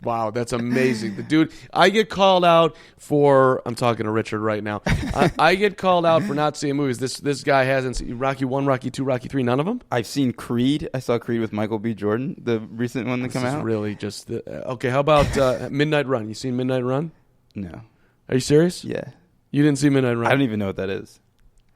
Wow, that's amazing. The dude, I get called out for. I'm talking to Richard right now. I get called out for not seeing movies. This guy hasn't seen Rocky 1, Rocky 2, Rocky 3. None of them. I've seen Creed. I saw Creed with Michael B. Jordan, the recent one that came out. Really, just okay. How about Midnight Run? You seen Midnight Run? No. Are you serious? Yeah. You didn't see Midnight Run? I don't even know what that is.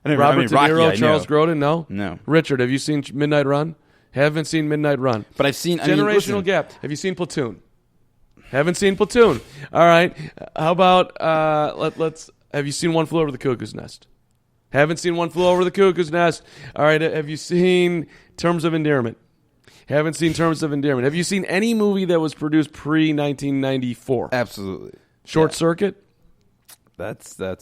Robert De Niro, Charles Grodin? No. Richard, have you seen Midnight Run? Haven't seen Midnight Run. But I've seen Generational Gap. Have you seen Platoon? Haven't seen Platoon. All right. How about let's have you seen One Flew Over the Cuckoo's Nest? Haven't seen One Flew Over the Cuckoo's Nest. All right. Have you seen Terms of Endearment? Haven't seen Terms of Endearment. Have you seen any movie that was produced pre-1994? Absolutely. Short Circuit? That's a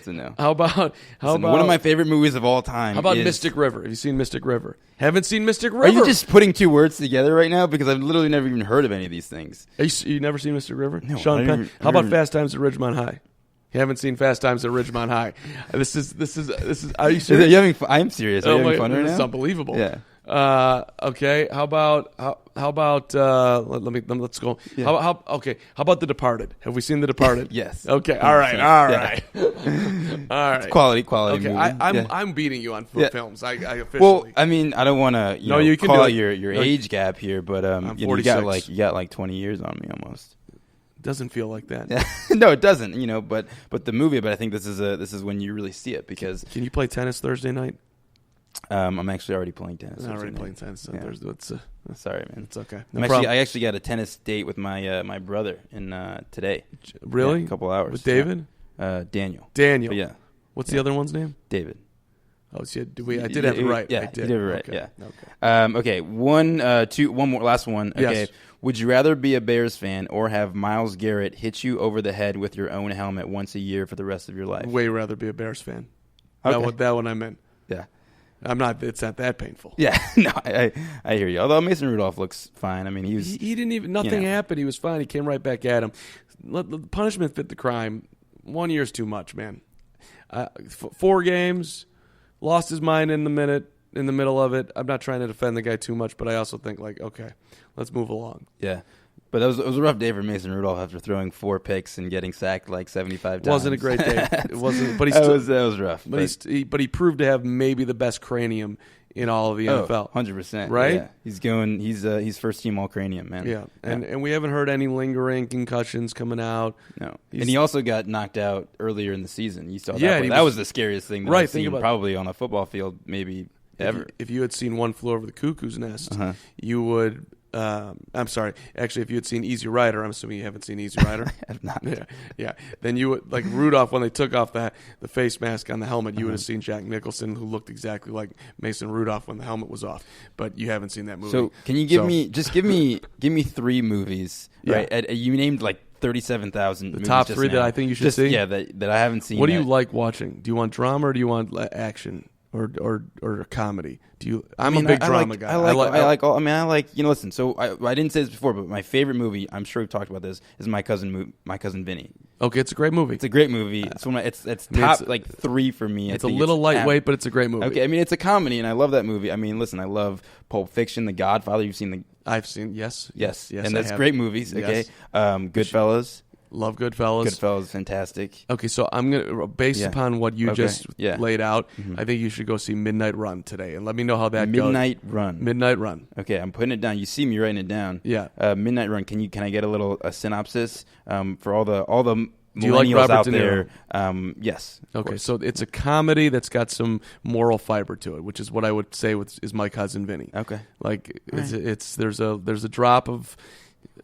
no. How about one of my favorite movies of all time? How about Mystic River? Have you seen Mystic River? Haven't seen Mystic River. Are you just putting two words together right now? Because I've literally never even heard of any of these things. You never seen Mystic River? No. Sean Penn. How about Fast Times at Ridgemont High? You haven't seen Fast Times at Ridgemont High. This is. Are you serious? I'm serious. Are you having fun right now? This is unbelievable. Yeah. Okay. How about let's go. Yeah. How about The Departed? Have we seen The Departed? Yes. Okay. All right. All right. All right. It's quality Okay. movie. I'm beating you on films. I officially. Well, I mean, I don't want to you can call do out it. your age gap here, but you got like 20 years on me almost. Doesn't feel like that. No, it doesn't. But the movie. But I think this is when you really see it because. Can you play tennis Thursday night? I'm actually already playing tennis. Thursday. Sorry, man. It's okay. I actually got a tennis date with my brother today. Really? A couple hours. With David? Daniel. Daniel. Yeah. What's the other one's name? David. Oh, so I did have it right. Yeah, I did. You did it right. Okay. Yeah. Okay. One more. Last one. Okay. Yes. Would you rather be a Bears fan or have Myles Garrett hit you over the head with your own helmet once a year for the rest of your life? Way rather be a Bears fan. Okay. That one I meant. Yeah. I'm not. It's not that painful. Yeah. No, I hear you. Although Mason Rudolph looks fine. I mean, he didn't even. Nothing happened. He was fine. He came right back at him. The punishment fit the crime. 1 year's too much, man. 4 games. Lost his mind in the middle of it. I'm not trying to defend the guy too much, but I also think okay, let's move along. Yeah. But it was a rough day for Mason Rudolph after throwing 4 picks and getting sacked like 75 times. Wasn't a great day. It wasn't. But that was rough. But he proved to have maybe the best cranium in all of the NFL. 100%. Right? Yeah. He's first team all cranium, man. Yeah. And we haven't heard any lingering concussions coming out. No. And he also got knocked out earlier in the season. You saw that. That was the scariest thing that I've seen probably on a football field maybe ever. If you had seen One Flew Over the Cuckoo's Nest, you would. I'm sorry. Actually, if you had seen Easy Rider, I'm assuming you haven't seen Easy Rider. I have not. Yeah. Then you would, like Rudolph, when they took off the face mask on the helmet, you would have seen Jack Nicholson, who looked exactly like Mason Rudolph when the helmet was off. But you haven't seen that movie. So can you give me 3 movies? Right. Yeah. You named like 37,000. The top 3 that I think you should see. Yeah, that I haven't seen. What do you like watching? Do you want drama or do you want action? Or comedy? I'm a big drama guy. I like all. I mean, I like. Listen. So I didn't say this before, but my favorite movie, I'm sure we've talked about this, is My Cousin Vinny. Okay, it's a great movie. It's a great movie. It's top 3 for me. It's a little lightweight, but it's a great movie. Okay, I mean it's a comedy, and I love that movie. I mean, listen, I love Pulp Fiction, The Godfather. You've seen I've seen yes, and that's great movies. Okay, yes. Goodfellas. Love Goodfellas. Goodfellas is fantastic. Okay, so I'm gonna based upon what you just laid out. I think you should go see Midnight Run today, and let me know how that goes. Midnight Run. Okay, I'm putting it down. You see me writing it down. Yeah. Midnight Run. Can I get a synopsis for all the Do you like millennials Robert out De Niro? there? Yes. Okay, so it's a comedy that's got some moral fiber to it, which is what I would say is My Cousin Vinny. Okay. Like there's a drop of.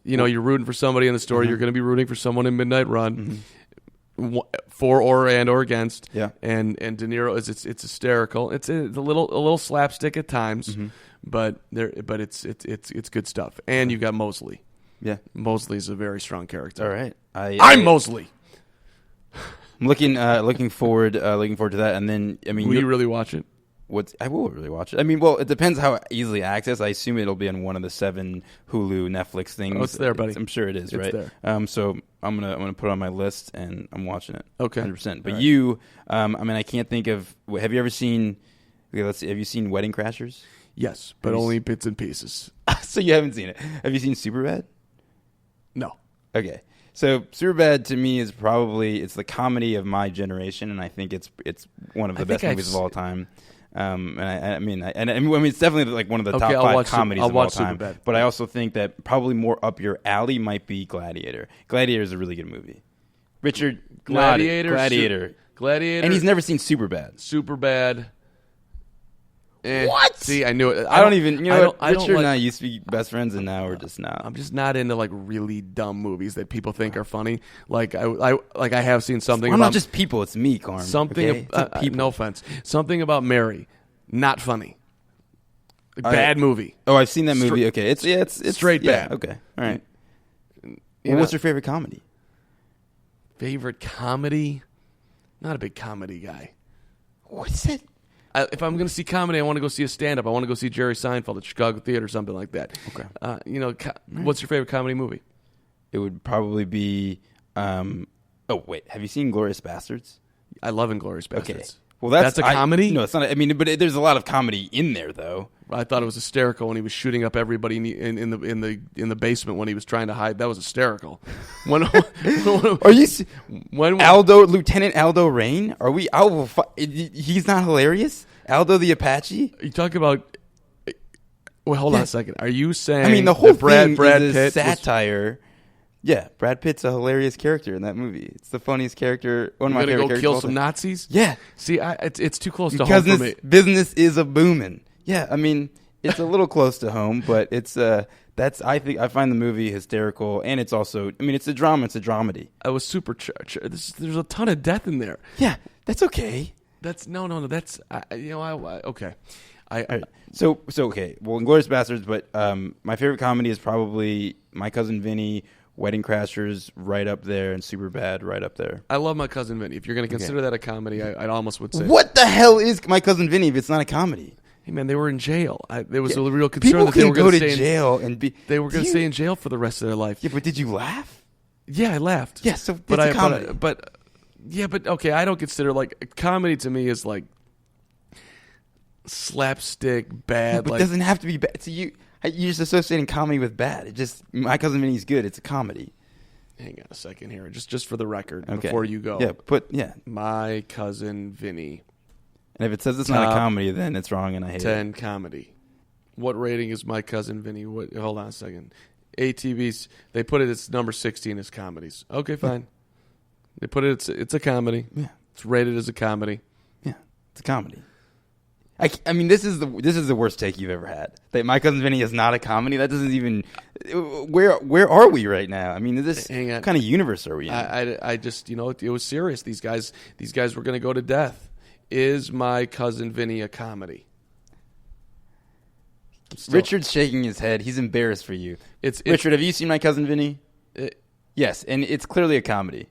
You're rooting for somebody in the story. You're going to be rooting for someone in Midnight Run, for or against. Yeah. And De Niro it's hysterical. It's a little slapstick at times, but it's good stuff. And you got Mosley. Yeah. Mosley's a very strong character. All right. I'm Mosley. I'm looking forward to that. And then will you really watch it? I will really watch it. I mean, well, it depends how easily access. I assume it'll be on one of the 7 Hulu, Netflix things. Oh, it's there, buddy. I'm sure it is, right? There. So I'm gonna put it on my list, and I'm watching it. Okay, 100%. But you, I can't think of. Have you ever seen? Okay, let's see. Have you seen Wedding Crashers? Yes, but only bits and pieces. So you haven't seen it. Have you seen Superbad? No. Okay. So Superbad to me is probably it's the comedy of my generation, and I think it's one of the best movies of all time. And I mean it's definitely like one of the top 5 comedies of all time. Superbad. But I also think that probably more up your alley might be Gladiator. Gladiator is a really good movie. Richard Gladiator, and he's never seen Superbad. Superbad. What? See, I knew it. I don't even. You know, Richard and I used to be best friends, and now we're just not. I'm just not into like really dumb movies that people think are funny. Like I have seen something. I'm about not just people. It's me, Carm. Something. Okay? No offense. Something about Mary. Not funny. Bad movie. Oh, I've seen that movie. Okay, it's straight bad. Okay, all right. What's your favorite comedy? Favorite comedy? Not a big comedy guy. What is it? If I'm going to see comedy, I want to go see a stand-up. I want to go see Jerry Seinfeld at Chicago Theater or something like that. Okay. What's your favorite comedy movie? It would probably be. Oh wait, have you seen Glorious Bastards? I love Inglourious Bastards. Okay. Well, that's a comedy. No, it's not. I mean, but there's a lot of comedy in there, though. I thought it was hysterical when he was shooting up everybody in the basement when he was trying to hide. That was hysterical. Are you? Lieutenant Aldo Rain? Are we? He's not hilarious. Aldo the Apache. You talk about. Well, hold on a second. Are you saying? I mean, the whole Brad is Pitt satire. Yeah, Brad Pitt's a hilarious character in that movie. It's the funniest character. One of my favorite characters. Kill some Nazis? Yeah. See, it's too close to home for me. Business is a booming. Yeah, I mean, it's a little close to home, but it's I find the movie hysterical, and it's also, I mean, it's a drama. It's a dramedy. I was super. There's a ton of death in there. Yeah, that's okay. That's no. That's okay. So okay. Well, Inglourious Bastards, but my favorite comedy is probably My Cousin Vinny. Wedding Crashers right up there, and Superbad right up there. I love My Cousin Vinny. If you're going to consider that a comedy, I almost would say. What the hell is My Cousin Vinny if it's not a comedy? Hey man, they were in jail. There was a real concern that they were going to stay jail and be. They were going to stay in jail for the rest of their life. Yeah, but did you laugh? Yeah, I laughed. Yeah, so it's a comedy. But okay, I don't consider like comedy to me is like slapstick bad. But it doesn't have to be bad. So you're just associating comedy with bad. It just My Cousin Vinny's good. It's a comedy. Hang on a second here, just for the record, before you go. Yeah, My Cousin Vinny. And if it says it's not a comedy, then it's wrong, and I hate 10 it. comedy. What rating is My Cousin Vinny? Hold on a second. ATVs. They put it. It's number 16 as comedies. Okay, fine. They put it. It's a comedy. Yeah, it's rated as a comedy. Yeah, it's a comedy. I mean, this is the worst take you've ever had. That My Cousin Vinny is not a comedy. That doesn't even. Where are we right now? I mean, what kind of universe are we in? I just it was serious. These guys were going to go to death. Is My Cousin Vinny a comedy? Richard's shaking his head. He's embarrassed for you. Richard, have you seen My Cousin Vinny? Yes, and it's clearly a comedy.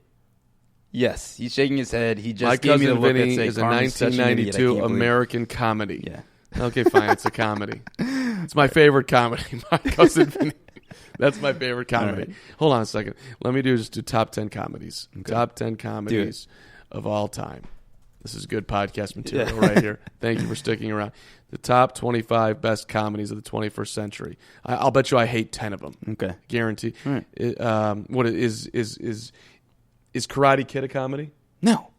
Yes, he's shaking his head. He just gave me the look that said, is a 1992 American comedy. Yeah. Okay, fine. It's a comedy. It's my favorite comedy. My Cousin Vinny. That's my favorite comedy. Right. Hold on a second. Let me do top 10 comedies. Okay. Top 10 comedies of all time. This is good podcast material right here. Thank you for sticking around. The top 25 best comedies of the 21st century. I'll bet you I hate 10 of them. Okay, guarantee. Right. What is Karate Kid a comedy? No.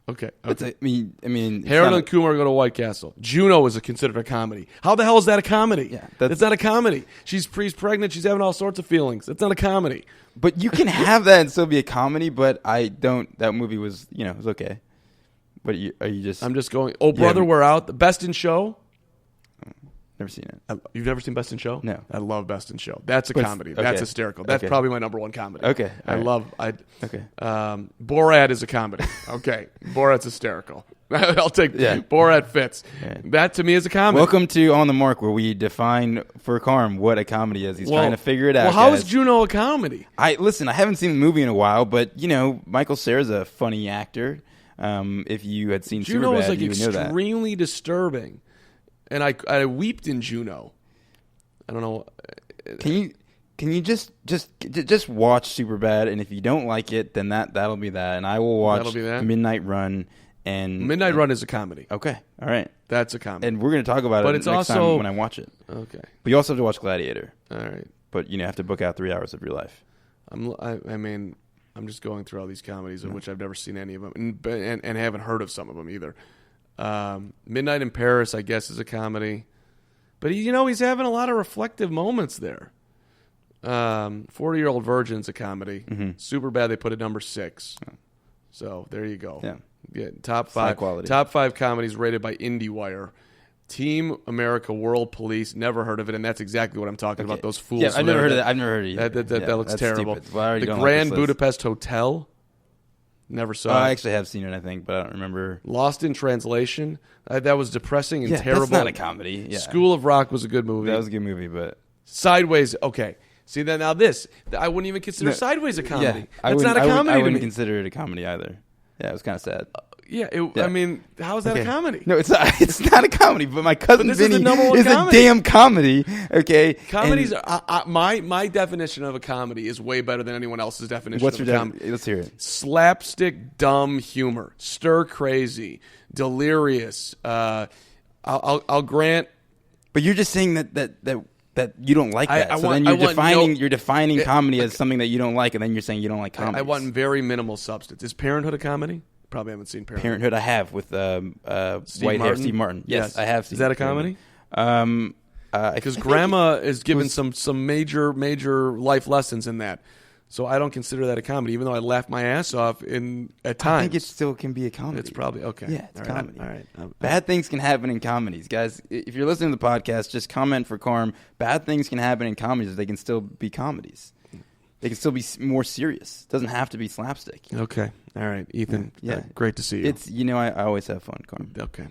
Okay. I mean, Harold and Kumar go to White Castle. Juno is considered a comedy. How the hell is that a comedy? Yeah, that's not a comedy. She's pregnant. She's having all sorts of feelings. That's not a comedy. But you can have that and still be a comedy. But I don't. That movie was, it was okay. But are you just? I'm just going. Oh, brother, we're out. The Best in Show. Never seen it. You've never seen Best in Show? No. I love Best in Show. That's a comedy. Okay. That's hysterical. That's probably my number one comedy. Okay. Okay. Borat is a comedy. Okay. Borat's hysterical. I'll take Borat fits. Yeah. That to me is a comedy. Welcome to On the Mark, where we define for Carm what a comedy is. He's trying to figure it out. Well, how is Juno a comedy? I haven't seen the movie in a while, but Michael Cera's a funny actor. If you had seen Juno, Superbad, was you would know that. Extremely disturbing. And I weeped in Juno. I don't know. Can you just watch Superbad, and if you don't like it, then that'll be that, and I will watch Midnight Run. And Midnight Run is a comedy. Okay, all right, that's a comedy, and we're going to talk about it next time when I watch it. Okay, but you also have to watch Gladiator. All right, but you have to book out 3 hours of your life. I mean, I'm just going through all these comedies of which I've never seen any of them, and haven't heard of some of them either. Midnight in Paris, I guess, is a comedy, but he's having a lot of reflective moments there. 40-Year-Old Virgin's a comedy. Mm-hmm. Superbad, they put at number 6. Oh. So there you go. Yeah, top 5 comedies rated by IndieWire. Team America World Police, never heard of it, and that's exactly what I'm talking about. Those fools. Yeah, I've never heard of that. I've never heard of it. That looks terrible. Well, the Grand Budapest Hotel, never saw it. I actually have seen it, I think, but I don't remember. Lost in Translation, that was depressing and terrible. That's not a comedy. Yeah. School of Rock was a good movie. That was a good movie, but Sideways, okay. See, now this, I wouldn't even consider Sideways a comedy. Yeah, that's not a comedy. I wouldn't consider it a comedy either. Yeah, it was kind of sad. I mean, how is that a comedy? No, it's not. It's not a comedy. But my cousin Vinny is a damn comedy. Okay, comedies. My definition of a comedy is way better than anyone else's definition. What's of your a comedy. Let's hear it. Slapstick, dumb humor, stir crazy, delirious. I'll grant. But you're just saying that you don't like that. Then you're defining comedy as something that you don't like, and then you're saying you don't like comedy. I want very minimal substance. Is Parenthood a comedy? Probably haven't seen Parenthood. Parenthood I have with white hair Steve Martin. Yes, I have seen. Is that a comedy? Because I Grandma is given some major life lessons in that. So I don't consider that a comedy, even though I laugh my ass off at times. I think it still can be a comedy. It's probably okay. Yeah, it's a comedy. All right. Bad things can happen in comedies, guys. If you're listening to the podcast, just comment for Carm. Bad things can happen in comedies. They can still be comedies. They can still be more serious. It doesn't have to be slapstick. Okay. All right, Ethan. Yeah. Great to see you. I always have fun, Carm. Okay.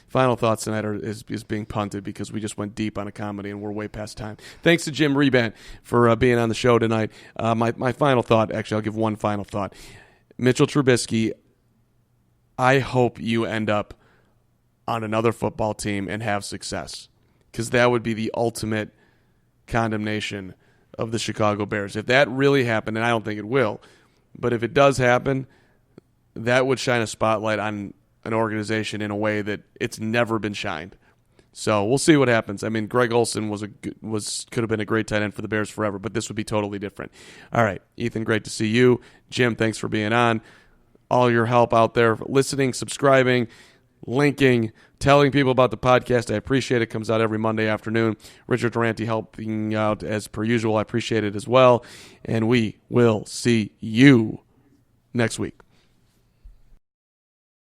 Final thoughts tonight is being punted because we just went deep on a comedy and we're way past time. Thanks to Jim Riebrandt for being on the show tonight. My final thought, actually, I'll give one final thought. Mitchell Trubisky, I hope you end up on another football team and have success, because that would be the ultimate condemnation of the Chicago Bears. If that really happened, and I don't think it will, but if it does happen, that would shine a spotlight on an organization in a way that it's never been shined. So we'll see what happens. I mean, Greg Olsen could have been a great tight end for the Bears forever, but this would be totally different. All right, Ethan, great to see you. Jim, thanks for being on. All your help out there, listening, subscribing, linking, telling people about the podcast. I appreciate it. It comes out every Monday afternoon. Richard Durante helping out as per usual. I appreciate it as well. And we will see you next week.